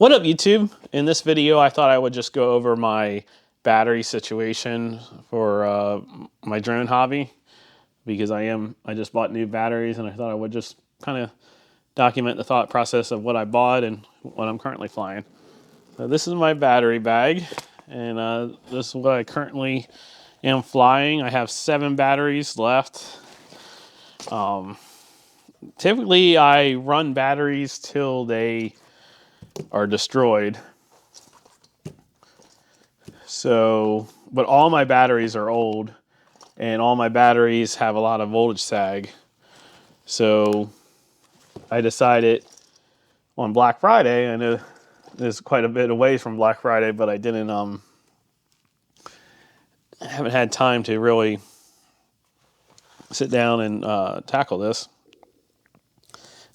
What up, YouTube? In this video, I thought I would just go over my battery situation for my drone hobby because I just bought new batteries and I thought I would just kind of document the thought process of what I bought and what I'm currently flying. So this is my battery bag, and this is what I currently am flying. I have 7 batteries left. Typically, I run batteries till they are destroyed. So, but all my batteries are old, and all my batteries have a lot of voltage sag. So I decided on Black Friday, I know there's quite a bit away from Black Friday, but I haven't had time to really sit down and tackle this.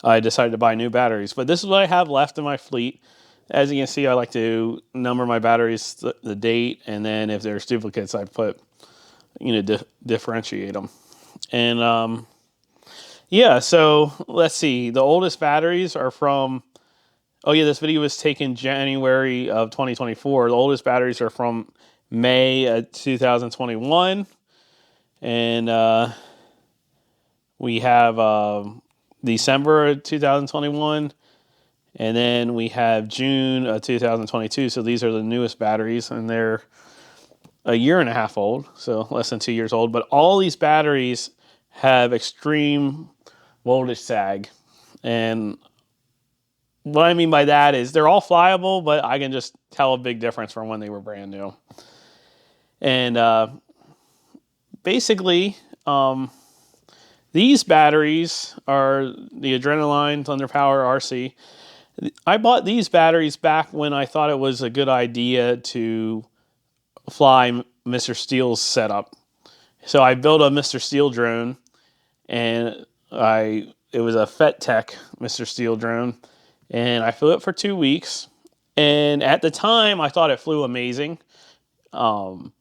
I decided to buy new batteries, but this is what I have left in my fleet. As you can see, I like to number my batteries, the date, and then if there's duplicates, I put, differentiate them. And yeah, so let's see. The oldest batteries are from, oh yeah, this video was taken January of 2024. The oldest batteries are from May of 2021. And we have December of 2021. And then we have June of 2022. So these are the newest batteries, and they're a year and a half old, so less than 2 years old. But all these batteries have extreme voltage sag. And what I mean by that is they're all flyable, but I can just tell a big difference from when they were brand new. And basically, these batteries are the Adrenaline ThunderPower RC. I bought these batteries back when I thought it was a good idea to fly Mr. Steele's setup. So I built a Mr. Steele drone, and it was a FetTech Mr. Steele drone, and I flew it for 2 weeks. And at the time, I thought it flew amazing. But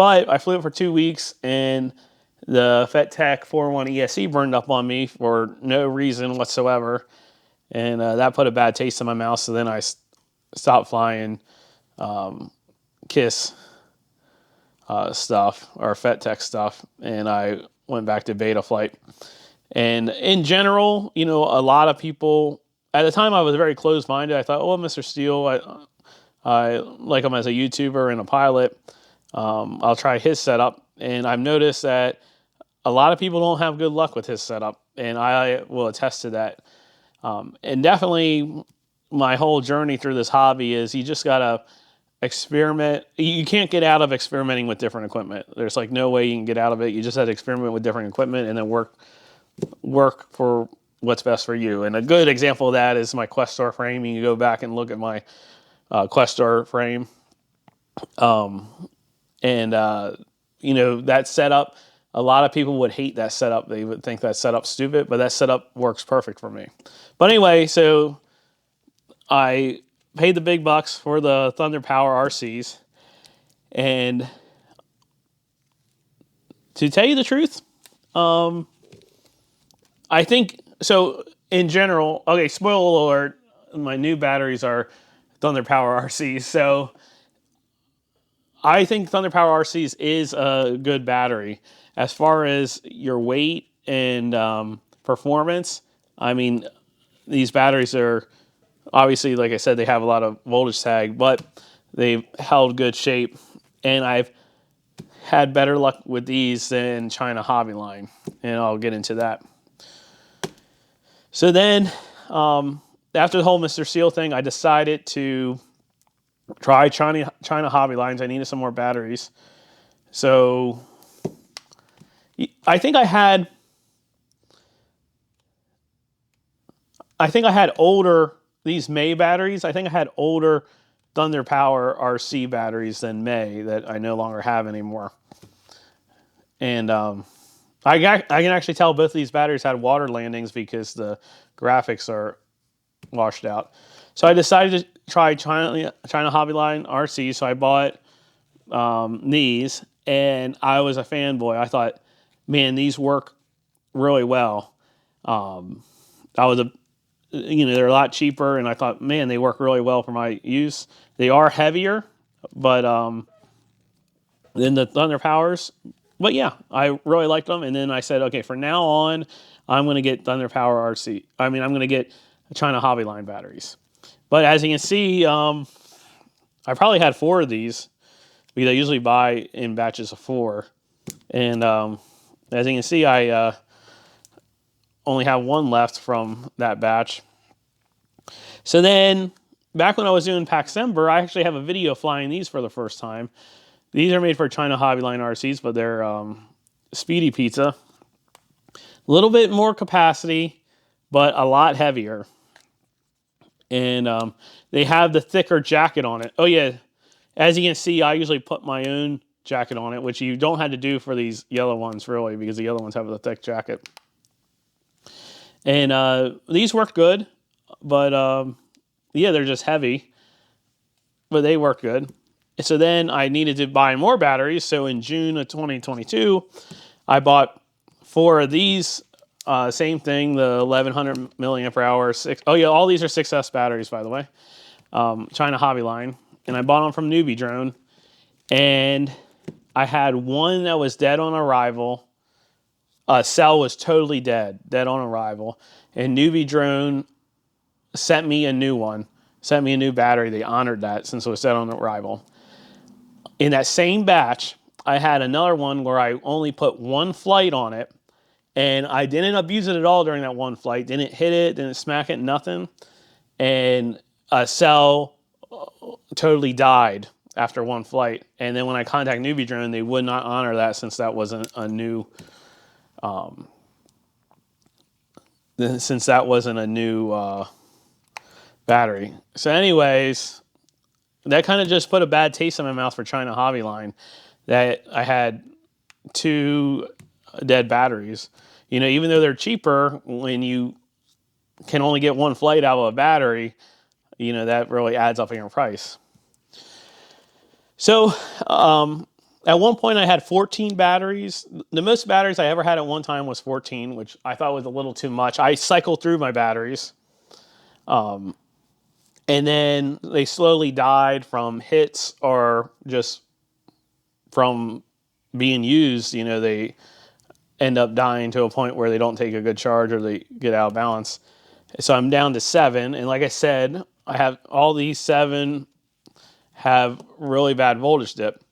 I flew it for 2 weeks, and the FetTech 401 ESC burned up on me for no reason whatsoever. And that put a bad taste in my mouth. So then I stopped flying KISS stuff, or FetTech stuff, and I went back to beta flight. And in general, a lot of people, at the time I was very closed-minded. I thought, oh, Mr. Steele, I like him as a YouTuber and a pilot. I'll try his setup. And I've noticed that a lot of people don't have good luck with his setup, and I will attest to that. And definitely my whole journey through this hobby is you just got to experiment. You can't get out of experimenting with different equipment. There's like no way you can get out of it. You just have to experiment with different equipment and then work for what's best for you. And a good example of that is my Questar frame. You can go back and look at my Questar frame. That setup, a lot of people would hate that setup. They would think that setup's stupid, but that setup works perfect for me. But anyway, so I paid the big bucks for the ThunderPower RCs. And to tell you the truth, I think, so in general, okay, spoiler alert, my new batteries are ThunderPower RCs. So I think ThunderPower RCs is a good battery. As far as your weight and performance, I mean, these batteries are, obviously, like I said, they have a lot of voltage sag, but they've held good shape. And I've had better luck with these than China Hobby Line, and I'll get into that. So then, after the whole Mr. Steele thing, I decided to try China Hobby Lines. I needed some more batteries. So I think I had older, these May batteries. I think I had older ThunderPower RC batteries than May that I no longer have anymore. And I can actually tell both of these batteries had water landings because the graphics are washed out. So I decided to try China Hobby Line RC. So I bought these, and I was a fanboy. I thought, man, these work really well. I was they're a lot cheaper, and I thought, man, they work really well for my use. They are heavier, but than the ThunderPowers. But yeah, I really liked them. And then I said, okay, from now on, I'm going to get ThunderPower RC. I'm going to get China Hobby Line batteries. But as you can see, I probably had 4 of these because I usually buy in batches of 4. And as you can see, I only have 1 left from that batch. So then, back when I was doing Paxember, I actually have a video flying these for the first time. These are made for China Hobby Line RCs, but they're Speedy Pizza. A little bit more capacity, but a lot heavier. And they have the thicker jacket on it. Oh yeah, as you can see, I usually put my own jacket on it, which you don't have to do for these yellow ones, really, because the yellow ones have the thick jacket. And these work good, but yeah, they're just heavy, but they work good. So then I needed to buy more batteries. So in June of 2022, I bought 4 of these. Same thing, the 1100 milliamp hour. Oh yeah, all these are 6S batteries, by the way. China Hobby Line. And I bought them from Newbie Drone. And I had one that was dead on arrival. Cell was totally dead on arrival. And Newbie Drone sent me a new one, sent me a new battery. They honored that since it was dead on arrival. In that same batch, I had another one where I only put 1 flight on it, and I didn't abuse it at all during that 1 flight. Didn't hit it, didn't smack it, nothing. And a cell totally died after 1 flight. And then when I contacted Newbie Drone, they would not honor that since that wasn't a new, battery. So anyways, that kind of just put a bad taste in my mouth for China Hobby Line, that I had 2 dead batteries. Even though they're cheaper, when you can only get 1 flight out of a battery, that really adds up in your price. So at one point I had 14 batteries. The most batteries I ever had at one time was 14, which I thought was a little too much. I cycled through my batteries. And then they slowly died from hits or just from being used. They end up dying to a point where they don't take a good charge or they get out of balance. So I'm down to 7. And like I said, I have all these 7 have really bad voltage dip.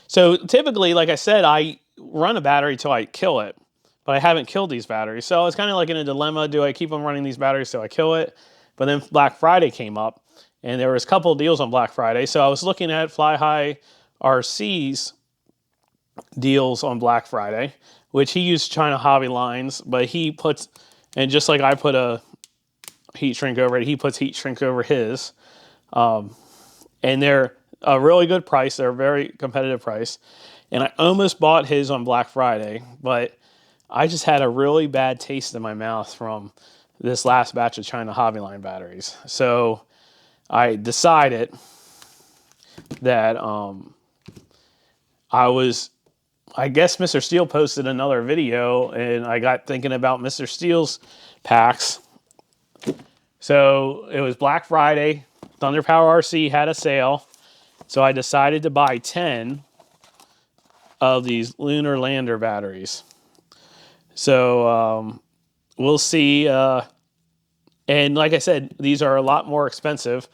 So typically, like I said, I run a battery till I kill it, but I haven't killed these batteries. So I was kind of like in a dilemma. Do I keep on running these batteries till I kill it? But then Black Friday came up, and there was a couple of deals on Black Friday. So I was looking at Fly High RC's deals on Black Friday, which he used China Hobby Lines, but he puts, and just like I put a heat shrink over it, he puts heat shrink over his. And they're a really good price. They're a very competitive price. And I almost bought his on Black Friday, but I just had a really bad taste in my mouth from this last batch of China Hobby Line batteries. So I decided that I guess Mr. Steel posted another video, and I got thinking about Mr. Steel's packs. So it was Black Friday. ThunderPower RC had a sale. So I decided to buy 10 of these Lunar lander batteries. So we'll see. And like I said, these are a lot more expensive.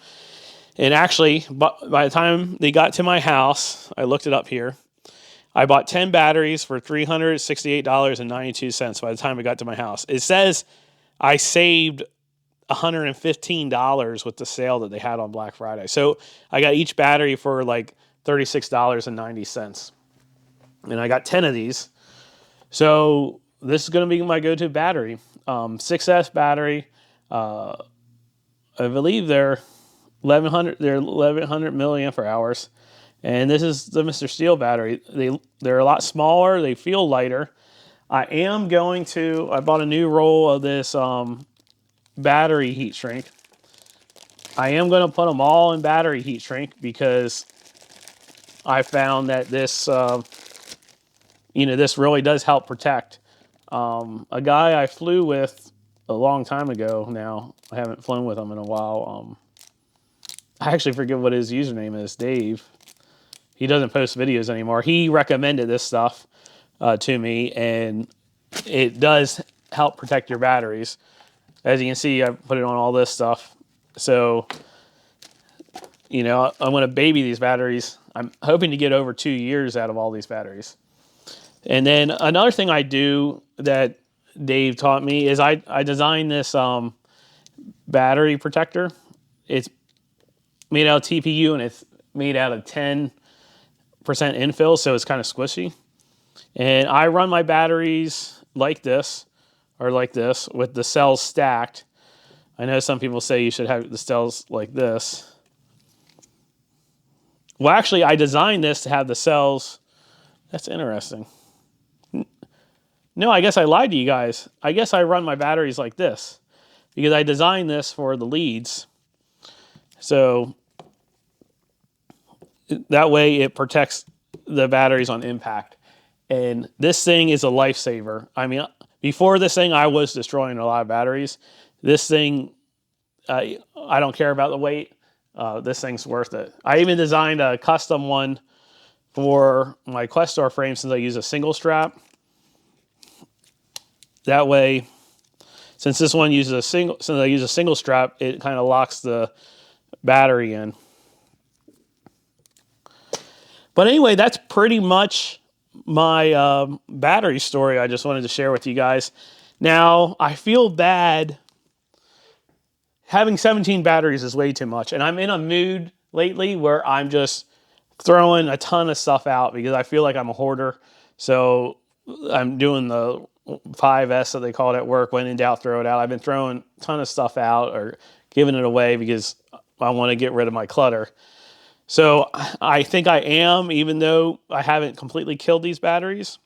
And actually, by the time they got to my house, I looked it up here, I bought 10 batteries for $368.92 by the time it got to my house. It says I saved $115 with the sale that they had on Black Friday. So I got each battery for like $36.90. And I got 10 of these. So this is going to be my go-to battery. 6S battery. I believe they're 1100 milliampere hours. And this is the Mr. Steel battery. They're a lot smaller. They feel lighter. I bought a new roll of this battery heat shrink. I am going to put them all in battery heat shrink because I found that this, this really does help protect. A guy I flew with a long time ago now. I haven't flown with him in a while. I actually forget what his username is, Dave. He doesn't post videos anymore. He recommended this stuff to me, and it does help protect your batteries. As you can see, I put it on all this stuff. So, you know, I'm going to baby these batteries. I'm hoping to get over 2 years out of all these batteries. And then another thing I do that Dave taught me is I designed this battery protector. It's made out of TPU, and it's made out of 10% infill, so it's kind of squishy. And I run my batteries like this, or like this, with the cells stacked. I know some people say you should have the cells like this. Well, actually, I designed this to have the cells. That's interesting. No, I guess I lied to you guys. I guess I run my batteries like this because I designed this for the leads. So that way it protects the batteries on impact. And this thing is a lifesaver. I mean, before this thing, I was destroying a lot of batteries. This thing, I don't care about the weight. This thing's worth it. I even designed a custom one for my Questar frame since I use a single strap. That way, since this one uses since I use a single strap, it kind of locks the battery in. But anyway, that's pretty much my battery story I just wanted to share with you guys. Now, I feel bad. Having 17 batteries is way too much. And I'm in a mood lately where I'm just throwing a ton of stuff out because I feel like I'm a hoarder. So I'm doing the 5S that they call it at work. When in doubt, throw it out. I've been throwing a ton of stuff out or giving it away because I want to get rid of my clutter. So I think I am, even though I haven't completely killed these batteries,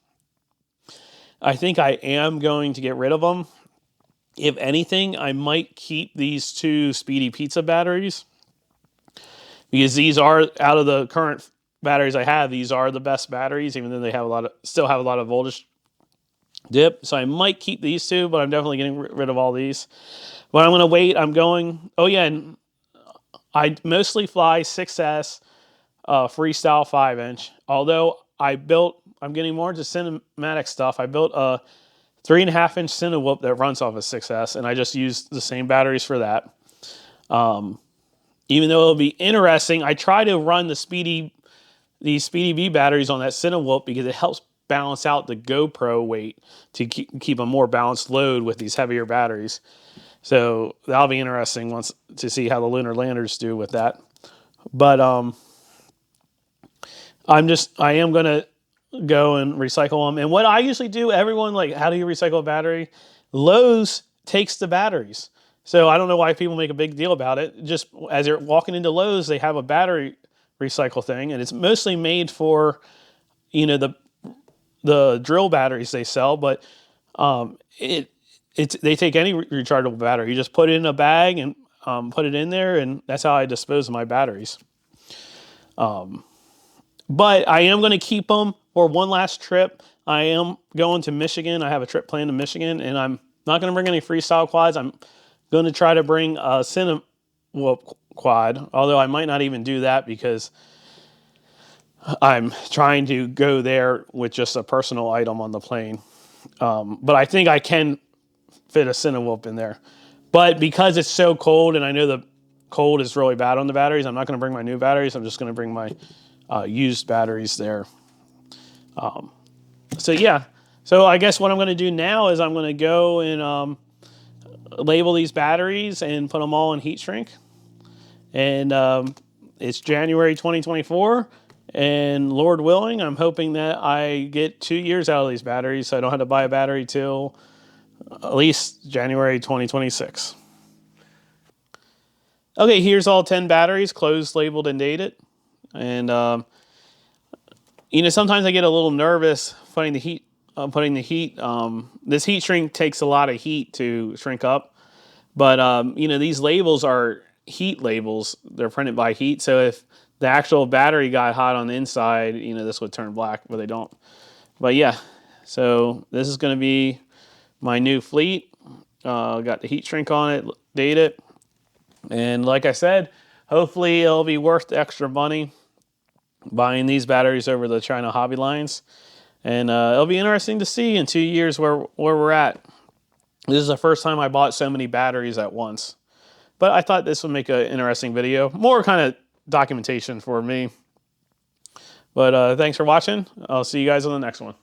I think I am going to get rid of them. If anything, I might keep these 2 Speedy Pizza batteries because these are, out of the current batteries I have, these are the best batteries, even though they have still have a lot of voltage dip. So I might keep these 2, but I'm definitely getting rid of all these. But I'm going to wait. Oh yeah, and I mostly fly 6S freestyle 5-inch. Although I'm getting more into cinematic stuff. I built a 3.5-inch Cinewhoop that runs off a 6S, and I just used the same batteries for that. Even though it'll be interesting, I try to run these Speedy V batteries on that Cinewhoop because it helps balance out the GoPro weight to keep a more balanced load with these heavier batteries. So that'll be interesting to see how the lunar landers do with that. But I am gonna go and recycle them. And what I usually do, everyone like, how do you recycle a battery? Lowe's takes the batteries. So I don't know why people make a big deal about it. Just as you're walking into Lowe's, they have a battery recycle thing, and it's mostly made for, you know, the drill batteries they sell, but they take any rechargeable battery. You just put it in a bag and put it in there, and that's how I dispose of my batteries. But I am going to keep them for one last trip. I am going to Michigan. I have a trip planned to Michigan, and I'm not going to bring any freestyle quads. I'm going to try to bring a Cinewhoop quad, although I might not even do that because I'm trying to go there with just a personal item on the plane. But I think I can fit a Cinewhoop in there. But because it's so cold, and I know the cold is really bad on the batteries, I'm not going to bring my new batteries. I'm just going to bring my used batteries there. So yeah. So I guess what I'm going to do now is I'm going to go and label these batteries and put them all in heat shrink. And it's January 2024. And Lord willing, I'm hoping that I get 2 years out of these batteries so I don't have to buy a battery till at least January 2026. Okay, here's all 10 batteries, closed, labeled, and dated. And, you know, sometimes I get a little nervous putting the heat. This heat shrink takes a lot of heat to shrink up. But, you know, these labels are heat labels. They're printed by heat. So if the actual battery got hot on the inside, you know, this would turn black, but they don't. But yeah, so this is going to be my new fleet. Got the heat shrink on it, date it. And like I said, hopefully it'll be worth the extra money buying these batteries over the China Hobby Lines. And it'll be interesting to see in 2 years where we're at. This is the first time I bought so many batteries at once. But I thought this would make an interesting video. More kind of documentation for me. But thanks for watching. I'll see you guys on the next one.